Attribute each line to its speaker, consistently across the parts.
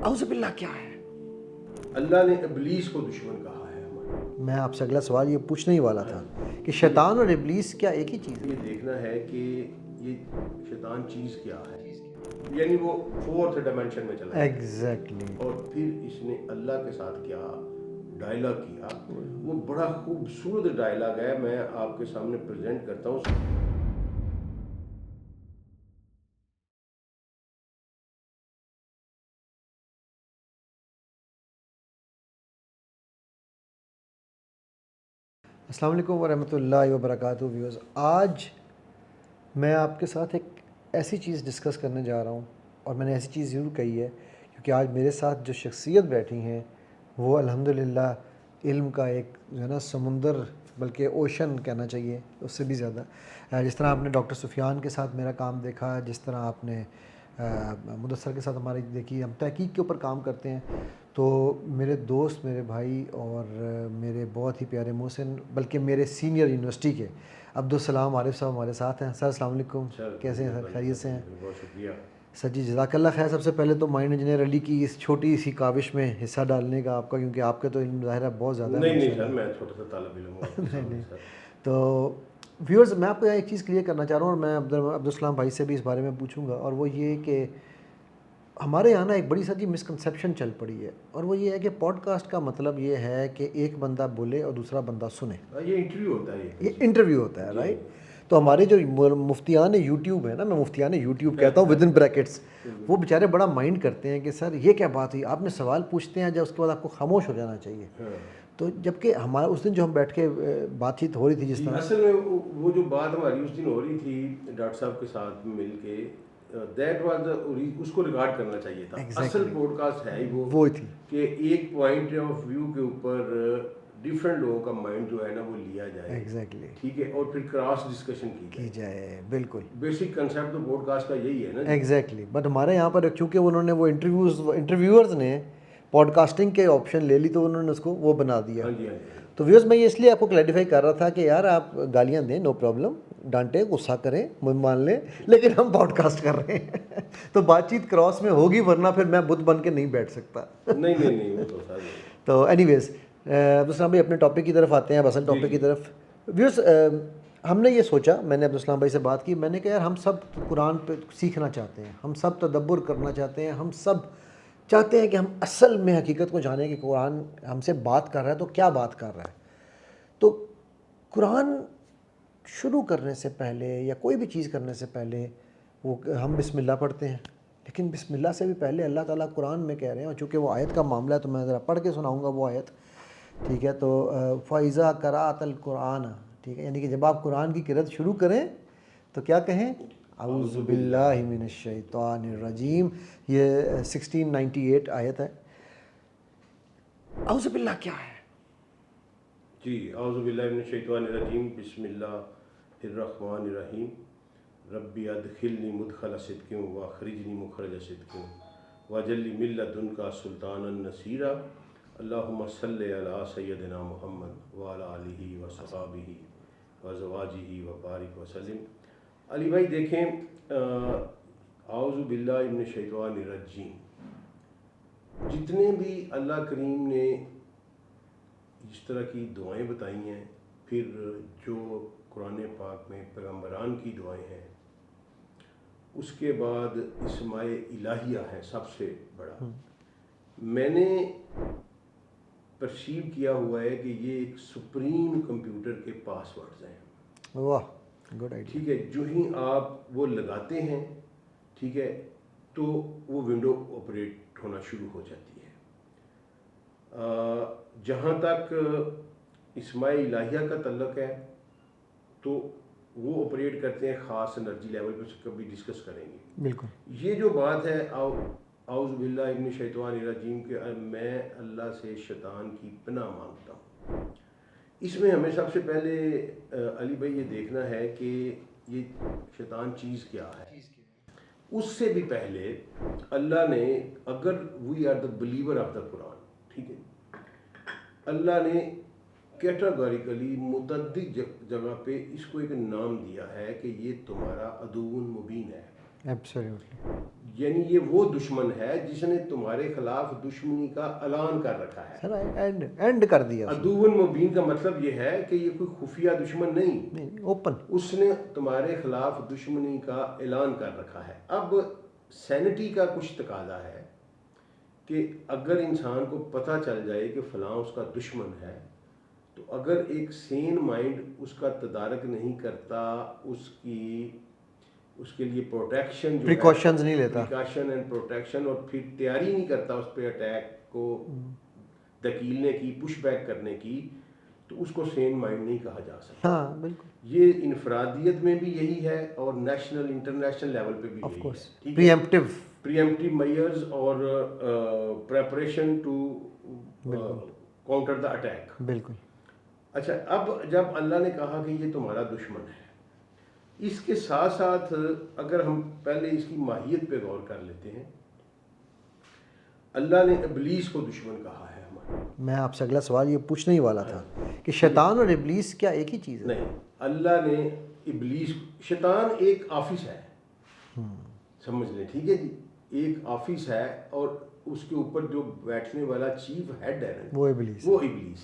Speaker 1: اعوذ باللہ کیا ہے؟
Speaker 2: اللہ نے ابلیس کو دشمن کہا ہے ہمارا.
Speaker 1: میں آپ سے اگلا سوال یہ پوچھنے ہی والا تھا کہ شیطان اور ابلیس کیا ایک ہی چیز ہے؟
Speaker 2: یہ دیکھنا ہے کہ یہ شیطان چیز کیا ہے، یعنی وہ فورتھ ڈائمینشن میں چلا گیا.
Speaker 1: ایگزیکٹلی.
Speaker 2: اور پھر اس نے اللہ کے ساتھ کیا ڈائلاگ کیا، وہ بڑا خوبصورت ڈائلاگ ہے، میں آپ کے سامنے پریزنٹ کرتا ہوں.
Speaker 1: السلام علیکم ورحمۃ اللہ وبرکاتہ. ویوز، آج میں آپ کے ساتھ ایک ایسی چیز ڈسکس کرنے جا رہا ہوں، اور میں نے ایسی چیز ضرور کہی ہے کیونکہ آج میرے ساتھ جو شخصیت بیٹھی ہیں وہ الحمدللہ علم کا ایک جو ہے نا سمندر، بلکہ اوشن کہنا چاہیے، اس سے بھی زیادہ. جس طرح آپ نے ڈاکٹر سفیان کے ساتھ میرا کام دیکھا، جس طرح آپ نے مدثر کے ساتھ ہماری دیکھی، ہم تحقیق کے اوپر کام کرتے ہیں. تو میرے دوست، میرے بھائی اور میرے بہت ہی پیارے محسن، بلکہ میرے سینئر یونیورسٹی کے عبدالسلام عارف صاحب ہمارے ساتھ ہیں. سر السلام علیکم. کیسے ہیں سر؟ خیریت سے ہیں؟
Speaker 2: بہت شکریہ.
Speaker 1: سر جی جزاک اللہ خیر. سب سے پہلے تو مائنڈ انجینئر علی کی اس چھوٹی سی کاوش میں حصہ ڈالنے کا آپ کا، کیونکہ آپ کے تو علم ظاہر ہے بہت زیادہ ہے.
Speaker 2: نہیں سر، میں چھوٹا سا طالب علم ہوں.
Speaker 1: نہیں. تو ویورز، میں آپ کو ایک چیز کلیئر کرنا چاہ رہا ہوں، اور میں عبدالسلام بھائی سے بھی اس بارے میں پوچھوں گا، اور وہ یہ کہ ہمارے یہاں نا ایک بڑی سا مسکنسیپشن چل پڑی ہے، اور وہ یہ ہے کہ پوڈ کاسٹ کا مطلب یہ ہے کہ ایک بندہ بولے اور دوسرا بندہ سنے.
Speaker 2: یہ انٹرویو ہوتا ہے،
Speaker 1: یہ انٹرویو ہوتا ہے، رائٹ؟ تو ہمارے جو مفتیان یوٹیوب ہے نا، میں مفتیان یوٹیوب کہتا ہوں ود ان بریکٹس، وہ بیچارے بڑا مائنڈ کرتے ہیں کہ سر یہ کیا بات ہوئی، آپ نے سوال پوچھتے ہیں جب اس کے بعد آپ کو خاموش ہو جانا چاہیے. تو جبکہ ہمارا اس دن جو ہم بیٹھ کے بات چیت ہو رہی تھی، جس طرح
Speaker 2: اصل میں وہ جو بات ہماری اس دن ہو رہی تھی ڈاکٹر صاحب کے ساتھ مل کے، دیٹ واز اس کو ریکارڈ کرنا چاہیے تھا. اصل پوڈ کاسٹ ہے ہی وہ
Speaker 1: تھی
Speaker 2: کہ ایک پوائنٹ آف ویو کے اوپر ڈفرینٹ لوگوں کا مائنڈ جو ہے نا وہ لیا جائے.
Speaker 1: ایگزیکٹلی.
Speaker 2: ٹھیک ہے، اور پھر کراس ڈسکشن
Speaker 1: کی جائے. بالکل
Speaker 2: بیسک کنسیپٹ تو پوڈ کاسٹ کا یہی ہے نا.
Speaker 1: ایگزیکٹلی. بٹ ہمارے یہاں پر چونکہ انہوں نے وہ انٹرویورز نے پوڈ کاسٹنگ کے آپشن لے لی، تو انہوں نے اس کو وہ بنا دیا.
Speaker 2: ہاں جی.
Speaker 1: تو ویوز، میں یہ اس لیے آپ کو کلیریفائی کر رہا تھا کہ یار آپ گالیاں دیں، نو پرابلم، ڈانٹیں، غصہ کریں، مان لیں، لیکن ہم پوڈ کاسٹ کر رہے ہیں تو بات چیت کراس میں ہوگی، ورنہ پھر میں بت بن کے نہیں بیٹھ سکتا.
Speaker 2: نہیں وہ تو سر.
Speaker 1: تو اینی ویز، عبدالسلام بھائی اپنے ٹاپک کی طرف آتے ہیں، اصل ٹاپک کی طرف. ویوز، ہم نے یہ سوچا، میں نے عبدالسلام بھائی سے بات کی، میں نے کہا یار ہم سب قرآن پہ سیکھنا چاہتے ہیں، ہم سب تدبر کرنا چاہتے ہیں، ہم سب چاہتے ہیں کہ ہم اصل میں حقیقت کو جانیں کہ قرآن ہم سے بات کر رہا ہے تو کیا بات کر رہا ہے. تو قرآن شروع کرنے سے پہلے یا کوئی بھی چیز کرنے سے پہلے وہ ہم بسم اللہ پڑھتے ہیں، لیکن بسم اللہ سے بھی پہلے اللہ تعالیٰ قرآن میں کہہ رہے ہیں، اور چونکہ وہ آیت کا معاملہ ہے تو میں ذرا پڑھ کے سناؤں گا وہ آیت. ٹھیک ہے، تو فَإِذَا قَرَأْتَ الْقُرْآنَ، ٹھیک ہے، یعنی کہ جب آپ قرآن کی قرأت شروع کریں تو کیا کہیں؟ اعوذ باللہ من الشیطان الرجیم. یہ 1698 آیت ہے. اعوذ باللہ کیا ہے؟
Speaker 2: جی، اعوذ باللہ من الشیطان الرجیم، بسم اللہ الرحمن الرحیم. ربی ادخلنی مدخل صدق واخرجنی مخرج صدق واجعل لی من لدنک سلطانا نصیرا. اللہم صلی علی سیدنا محمد وعلی آلہ وصحابہ وازواجہ وبارک وسلم. علی بھائی دیکھیں، اعوذ باللہ من الشیطان الرجیم، جتنے بھی اللہ کریم نے اس طرح کی دعائیں بتائی ہیں، پھر جو قرآن پاک میں پیغمبران کی دعائیں ہیں، اس کے بعد اسماء الہیہ ہے سب سے بڑا. میں نے پرسیو کیا ہوا ہے کہ یہ ایک سپریم کمپیوٹر کے پاس ورڈز ہیں.
Speaker 1: واہ، گڈ آئیڈیا.
Speaker 2: ٹھیک ہے، جو ہی آپ وہ لگاتے ہیں، ٹھیک ہے، تو وہ ونڈو آپریٹ ہونا شروع ہو جاتی ہے. جہاں تک اسماء الہیہ کا تعلق ہے تو وہ آپریٹ کرتے ہیں خاص انرجی لیول پہ، کبھی ڈسکس کریں گے.
Speaker 1: بالکل.
Speaker 2: یہ جو بات ہے اعوذ باللہ من الشیطان الرجیم کہ میں اللہ سے شیطان کی پناہ مانگتا ہوں، اس میں ہمیں سب سے پہلے علی بھائی یہ دیکھنا ہے کہ یہ شیطان چیز کیا ہے. اس سے بھی پہلے اللہ نے، اگر we are the believer of the Quran, ٹھیک ہے، اللہ نے کیٹاگوریکلی متعدد جگہ پہ اس کو ایک نام دیا ہے کہ یہ تمہارا عدو مبین ہے.
Speaker 1: ایبسلیوٹلی.
Speaker 2: یعنی یہ وہ دشمن ہے جس نے تمہارے خلاف دشمنی کا اعلان کر رکھا ہے.
Speaker 1: سر اینڈ کر دیا
Speaker 2: عدو مبین کا مطلب یہ ہے کہ یہ کوئی خفیہ دشمن نہیں،
Speaker 1: اوپن.
Speaker 2: اس نے تمہارے خلاف دشمنی کا اعلان کر رکھا ہے. اب سینٹی کا کچھ تقاضا ہے کہ اگر انسان کو پتہ چل جائے کہ فلاں اس کا دشمن ہے، تو اگر ایک سین مائنڈ اس کا تدارک نہیں کرتا، اس کے لیے پروٹیکشن جو
Speaker 1: پریکاشنز نہیں لیتا،
Speaker 2: پریکاشن اینڈ پروٹیکشن، اور پھر تیاری نہیں کرتا اس پہ اٹیک کو دھکیلنے کی، پش بیک کرنے کی، تو اس کو سین مائنڈ نہیں کہا جا سکتا.
Speaker 1: ہاں بالکل.
Speaker 2: یہ انفرادیت میں بھی یہی ہے اور نیشنل انٹرنیشنل لیول پہ بھی یہی ہے. پریمپٹیو میئرز اور preparation to counter the attack.
Speaker 1: بالکل.
Speaker 2: اچھا، اب جب اللہ نے کہا کہ یہ تمہارا دشمن ہے، اس کے ساتھ ساتھ اگر ہم پہلے اس کی ماہیت پہ غور کر لیتے ہیں، اللہ نے ابلیس کو دشمن کہا ہے ہمارا.
Speaker 1: میں آپ سے اگلا سوال یہ پوچھنے ہی والا تھا کہ شیطان اور ابلیس کیا ایک ہی چیز ہے؟
Speaker 2: نہیں، اللہ نے ابلیس، شیطان ایک آفس ہے، سمجھ لیں، ٹھیک ہے جی، ایک آفس ہے، اور اس کے اوپر جو بیٹھنے والا چیف ہیڈ ہے
Speaker 1: وہ ابلیس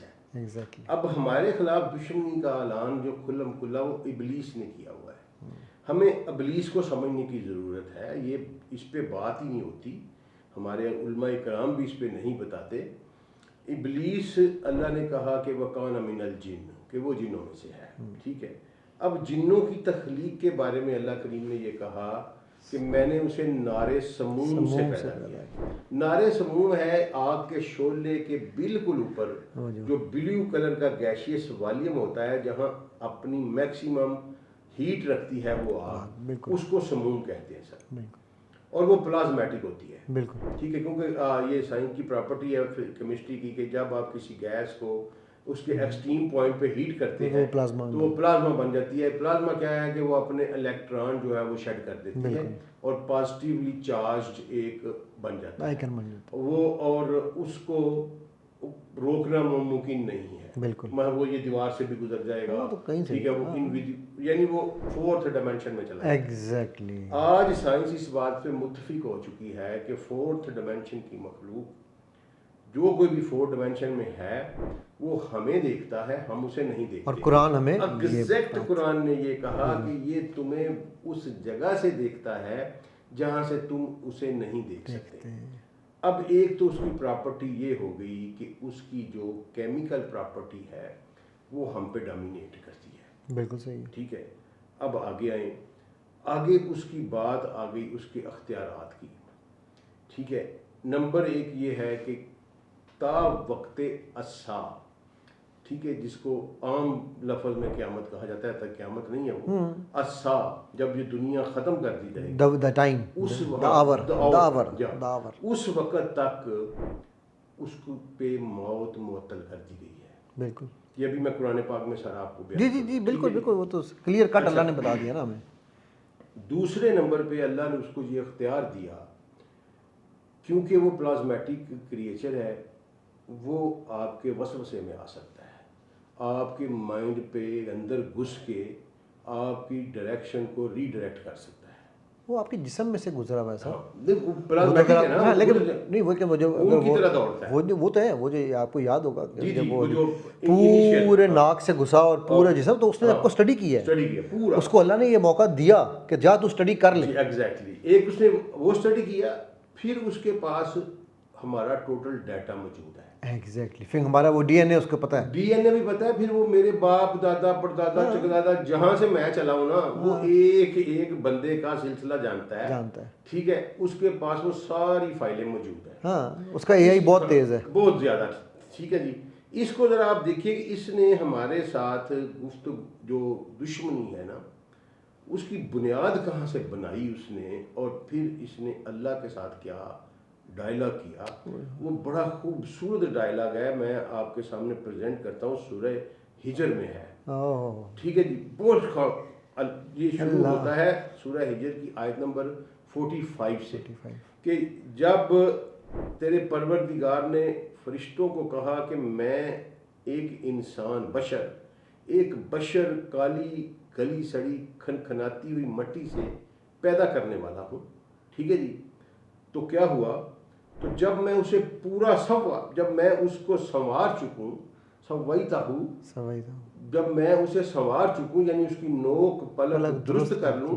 Speaker 2: ہے.
Speaker 1: ایگزیکٹلی.
Speaker 2: اب ہمارے خلاف دشمنی کا اعلان جو کھلم کھلا وہ ابلیس نے کیا ہوا ہے. ہمیں ابلیس کو سمجھنے کی ضرورت ہے. یہ اس پہ بات ہی نہیں ہوتی، ہمارے علماء کرام بھی اس پہ نہیں بتاتے. ابلیس، اللہ نے کہا کہ وَكَانَ مِنَ الْجِنِّ، کہ وہ جنوں میں سے ہے. ٹھیک ہے، اب جنوں کی تخلیق کے بارے میں اللہ کریم نے یہ کہا کہ میں نے اسے نار سموم سے پیدا کیا. نار سموم ہے آگ کے شعلے کے بالکل اوپر جو بلیو کلر کا گیشیس والیوم ہوتا ہے، جہاں اپنی میکسیمم ہیٹ رکھتی ہے وہ آگ، اس کو سموم کہتے ہیں سر. اور وہ پلازمیٹک ہوتی ہے.
Speaker 1: بالکل.
Speaker 2: ٹھیک ہے، کیونکہ یہ سائنس کی پراپرٹی ہے کیمسٹری کی کہ جب آپ کسی گیس کو اس کے ایکسٹریم پوائنٹ پہ ہیٹ کرتے ہیں تو وہ پلازما بن جاتی ہے. پلازما کیا ہے کہ وہ اپنے الیکٹران جو ہے وہ شیڈ کر دیتی ہے اور پازیٹیولی چارجڈ ایک بن جاتا ہے وہ، اور اس کو روکنا ممکن نہیں ہے.
Speaker 1: بالکل.
Speaker 2: وہ یہ دیوار سے بھی گزر جائے گا، ٹھیک ہے، وہ یعنی وہ فورتھ ڈائمینشن میں چلا جائے گا.
Speaker 1: ایگزیکٹلی.
Speaker 2: آج سائنس اس بات پہ متفق ہو چکی ہے کہ فورتھ ڈائمینشن کی مخلوق جو کوئی بھی فورتھ ڈائمینشن میں ہے وہ ہمیں دیکھتا ہے، ہم اسے نہیں دیکھتے.
Speaker 1: اور قرآن ہمیں
Speaker 2: ایگزیکٹ قرآن نے یہ کہا کہ یہ تمہیں اس جگہ سے دیکھتا ہے جہاں سے تم اسے نہیں دیکھ سکتے. اب ایک تو اس کی پراپرٹی یہ ہو گئی کہ اس کی جو کیمیکل پراپرٹی ہے وہ ہم پہ ڈومینیٹ کرتی ہے.
Speaker 1: بالکل صحیح.
Speaker 2: ٹھیک ہے، اب آگے آئیں. آگے اس کی بات آ گئی اس کے اختیارات کی. ٹھیک ہے، نمبر ایک یہ ہے کہ تا وقت الساعہ، ٹھیک ہے، جس کو عام لفظ میں قیامت کہا جاتا ہے، تک قیامت نہیں ہے وہ الساعہ، جب یہ دنیا ختم کر دی جائے گی،
Speaker 1: دا ٹائم،
Speaker 2: اس وقت تک اس پہ موت معطل کر دی گئی ہے.
Speaker 1: بالکل.
Speaker 2: یہ ابھی میں قرآن پاک میں سر آپ کو
Speaker 1: جی بالکل بالکل، وہ تو کلیئر کٹ اللہ نے بتا دیا نا ہمیں.
Speaker 2: دوسرے نمبر پہ اللہ نے اس کو یہ اختیار دیا کیونکہ وہ پلازمیٹک کریچر ہے، وہ آپ کے وسوسے میں آ سکتا ہے، آپ کے مائنڈ پہ اندر گھس کے آپ کی ڈائریکشن کو ری ڈائریکٹ کر سکتا ہے.
Speaker 1: وہ آپ کے جسم میں سے گزرا ہوا ہے سر.
Speaker 2: لیکن
Speaker 1: نہیں وہ وہ تو ہے، وہ جو آپ کو یاد ہوگا جب وہ پورے ناک سے گھسا اور پورا جسم، تو اس نے آپ کو اسٹڈی کیا ہے، اس کو اللہ نے یہ موقع دیا کہ جا تو اسٹڈی کر لے.
Speaker 2: ایگزیکٹلی، ایک اس نے وہ اسٹڈی کیا، پھر اس کے پاس ہمارا ٹوٹل ڈیٹا موجود ہے.
Speaker 1: ایگزیکٹلی. پھر ہمارا وہ ڈی این اے اس کو پتہ ہے،
Speaker 2: ڈی این اے بھی پتہ ہے. پھر وہ میرے باپ دادا پردادا چچا جہاں سے میں چلا ہوں نا، وہ ایک ایک بندے کا سلسلہ جانتا ہے. ٹھیک ہے، اس کے پاس وہ ساری فائلیں موجود ہیں.
Speaker 1: ہاں، اس کا اے آئی بہت تیز ہے،
Speaker 2: بہت زیادہ. ٹھیک ہے جی، اس کو ذرا آپ دیکھیے کہ اس نے ہمارے ساتھ گفتگو جو دشمنی ہے نا، اس کی بنیاد کہاں سے بنائی اس نے، اور پھر اس نے اللہ کے ساتھ کیا ڈائلاگ کیا. وہ بڑا خوبصورت ڈائلاگ ہے، میں آپ کے سامنے پریزنٹ کرتا ہوں. سورہ ہجر میں ہے. ٹھیک ہے جی، بہت یہ شروع ہوتا ہے سورہ ہجر کی آیت نمبر 45 سے کہ جب تیرے پروردگار نے فرشتوں کو کہا کہ میں ایک انسان ایک بشر کالی گلی سڑی کھنکھناتی ہوئی مٹی سے پیدا کرنے والا ہوں. ٹھیک ہے جی. تو کیا ہوا, تو جب میں اسے پورا جب میں اس کو سنوار چکوں, جب میں اسے سنوار چکوں یعنی اس کی نوک پلک درست کر لوں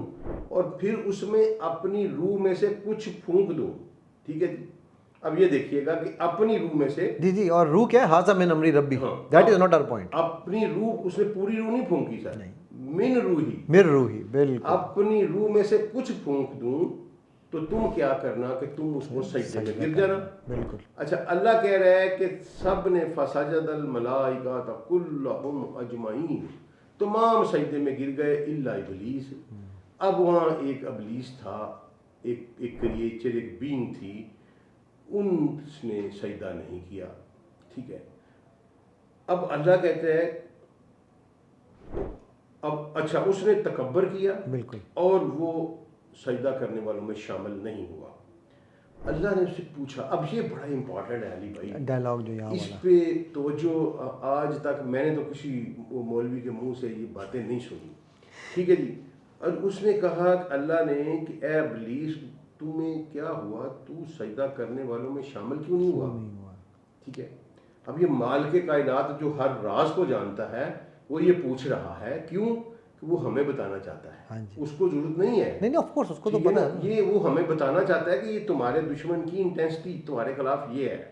Speaker 2: اور پھر اس میں اپنی روح میں سے کچھ پھونک دوں. ٹھیک ہے جی. اب یہ دیکھیے گا کہ اپنی روح میں سے,
Speaker 1: جی اور روح کیا ہے, ھذا من امری ربی, that is not our point.
Speaker 2: اپنی روح, اس نے پوری روح نہیں پھونکی سر, من روحی,
Speaker 1: بالکل
Speaker 2: اپنی روح میں سے کچھ پھونک دوں تو تم کیا کرنا کہ تم اس کو سجدے میں گر جانا.
Speaker 1: بالکل.
Speaker 2: اچھا, اللہ کہہ رہا ہے کہ سب نے فسجد الملائکۃ کلھم اجمعین, تمام سجدے میں گر گئے الا ابلیس. اب وہاں ایک ابلیس تھا, ایک کریچر, ایک بینگ تھی, اس نے سجدہ نہیں کیا. ٹھیک ہے. اب اللہ کہتے ہیں اب اچھا اس نے تکبر کیا
Speaker 1: بالکل,
Speaker 2: اور وہ سجدہ کرنے والوں میں شامل نہیں ہوا. اللہ نے اس سے پوچھا, اب یہ بڑا امپورٹنٹ ہے علی بھائی,
Speaker 1: ڈائلاگ جو یہاں
Speaker 2: اس
Speaker 1: والا
Speaker 2: پہ توجہ آج تک میں نے تو کسی مولوی کے منہ سے یہ باتیں نہیں سنی. ٹھیک ہے جی. اور اس نے کہا کہ اللہ نے کہ اے ابلیس تمہیں کیا ہوا, تو سجدہ کرنے والوں میں شامل کیوں نہیں ہوا. ٹھیک ہے. اب یہ مالک کائنات جو ہر راز کو جانتا ہے وہ یہ پوچھ رہا ہے, کیوں؟ کہ وہ ہمیں بتانا چاہتا ہے. اس کو ضرورت نہیں ہے,
Speaker 1: نہیں آف کورس اس کو تو پتہ ہے,
Speaker 2: یہ وہ ہمیں بتانا چاہتا ہے کہ یہ تمہارے دشمن کی انٹینسٹی تمہارے خلاف یہ ہے.